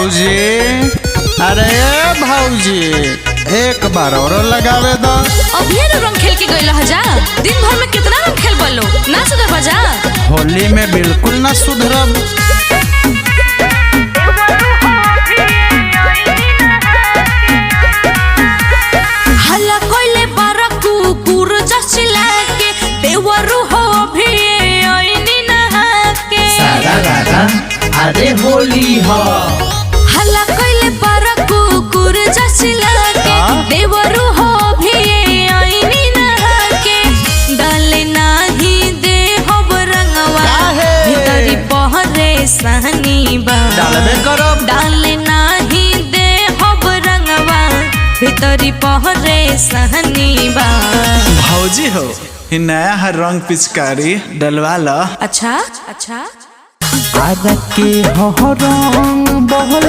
भौजी, अरे भौजी एक बार और लगावे दो। अभी रंग खेल के गइल ह जा। दिन भर में कितना रंग खेल बलो ना सुधर बजा। होली में बिल्कुल ना सुधरब। हल्ला कोइले बारा कुकुर जसिला के देवरु हो भी आईनी नहा के। सारा रारा अरे होली हो। हल्ला कोइले बारा कुकुर जसिला के देवरु हो भी आईनी नहा के। डाले नाही दे होब रंगवा भीतरी पहरे सहनी बा। डालबे करब। डाले नाही दे होब रंगवा भीतरी पहरे सहनी बा। भौजी हो इ नया है रंग पिचकारी डलवा लो। अच्छा अच्छा आग के हो रंग बहल